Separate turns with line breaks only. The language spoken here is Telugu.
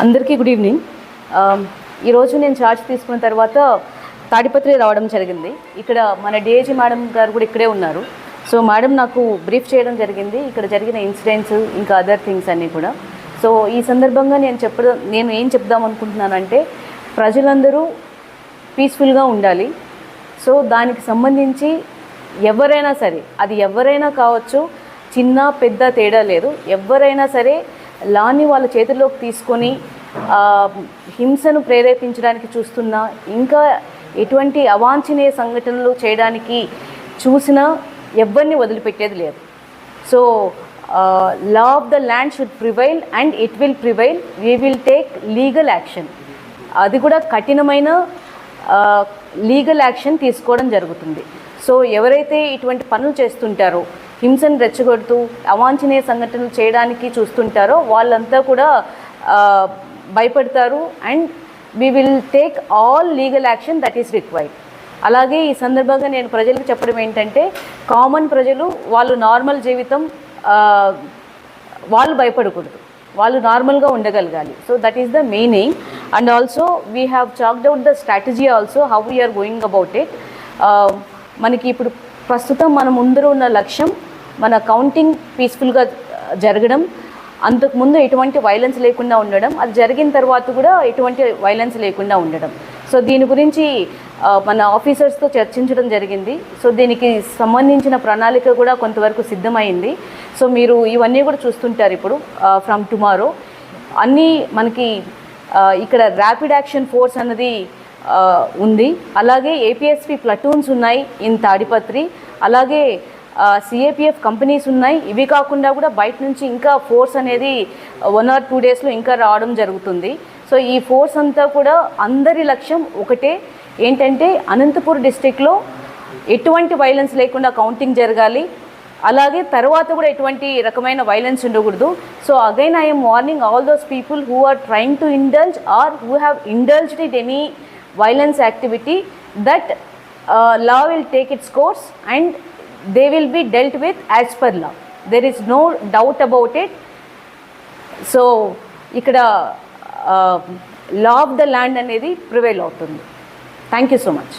అందరికీ గుడ్ ఈవినింగ్. ఈరోజు నేను ఛార్జ్ తీసుకున్న తర్వాత తాడిపత్రి రావడం జరిగింది. ఇక్కడ మన డిఐజీ మేడం గారు కూడా ఇక్కడే ఉన్నారు. సో మేడం నాకు బ్రీఫ్ చేయడం జరిగింది ఇక్కడ జరిగిన ఇన్సిడెంట్స్ ఇంకా అదర్ థింగ్స్ అన్నీ కూడా. సో ఈ సందర్భంగా నేను ఏం చెప్దాం అనుకుంటున్నానంటే ప్రజలందరూ పీస్ఫుల్గా ఉండాలి. సో దానికి సంబంధించి ఎవరైనా సరే, అది ఎవరైనా కావచ్చు, చిన్న పెద్ద తేడా లేదు, ఎవరైనా సరే లాని వాళ్ళ చేతుల్లోకి తీసుకొని హింసను ప్రేరేపించడానికి చూస్తున్నా, ఇంకా ఎటువంటి అవాంఛనీయ సంఘటనలు చేయడానికి చూసినా ఎవరిని వదిలిపెట్టేది లేదు. So law of the land should prevail and it will prevail. We will take legal action. అది కూడా కఠినమైన లీగల్ యాక్షన్ తీసుకోవడం జరుగుతుంది. సో ఎవరైతే ఇటువంటి పనులు చేస్తుంటారో, హింసను రెచ్చగొడుతూ అవాంఛనీయ సంఘటనలు చేయడానికి చూస్తుంటారో వాళ్ళంతా కూడా భయపడతారు. And we will take all legal action that is required. అలాగే ఈ సందర్భంగా నేను ప్రజలకు చెప్పడం ఏంటంటే, కామన్ ప్రజలు వాళ్ళు నార్మల్ జీవితం వాళ్ళు భయపడకూడదు, వాళ్ళు నార్మల్గా ఉండగలగాలి. So that is the meaning. And also we have chalked out the strategy also how we are going about it. మనకి ఇప్పుడు ప్రస్తుతం మన ముందర ఉన్న లక్ష్యం మన కౌంటింగ్ పీస్ఫుల్గా జరగడం, అంతకుముందు ఎటువంటి వైలెన్స్ లేకుండా ఉండడం, అది జరిగిన తర్వాత కూడా ఎటువంటి వైలెన్స్ లేకుండా ఉండడం. సో దీని గురించి మన ఆఫీసర్స్తో చర్చించడం జరిగింది. సో దీనికి సంబంధించిన ప్రణాళిక కూడా కొంతవరకు సిద్ధమైంది. సో మీరు ఇవన్నీ కూడా చూస్తుంటారు ఇప్పుడు ఫ్రమ్ టుమారో. అన్నీ మనకి ఇక్కడ ర్యాపిడ్ యాక్షన్ ఫోర్స్ అన్నది ఉంది. అలాగే ఏపీఎస్పీ ప్లటూన్స్ ఉన్నాయి ఇన్ తాడిపత్రి. అలాగే సిఏపిఎఫ్ కంపెనీస్ ఉన్నాయి. ఇవి కాకుండా కూడా బయట నుంచి ఇంకా ఫోర్స్ అనేది 1 or 2 డేస్లో ఇంకా రావడం జరుగుతుంది. సో ఈ ఫోర్స్ అంతా కూడా అందరి లక్ష్యం ఒకటే, ఏంటంటే అనంతపూర్ డిస్ట్రిక్ట్లో ఎటువంటి వైలెన్స్ లేకుండా కౌంటింగ్ జరగాలి. అలాగే తర్వాత కూడా ఎటువంటి రకమైన వైలెన్స్ ఉండకూడదు. So again I'm warning all those people who are trying to indulge or who have indulged in any violence activity, that law will take its course and they will be dealt with as per law. There is no doubt about it. So ikkada law of the land anedi prevail avutundi. Thank you so much.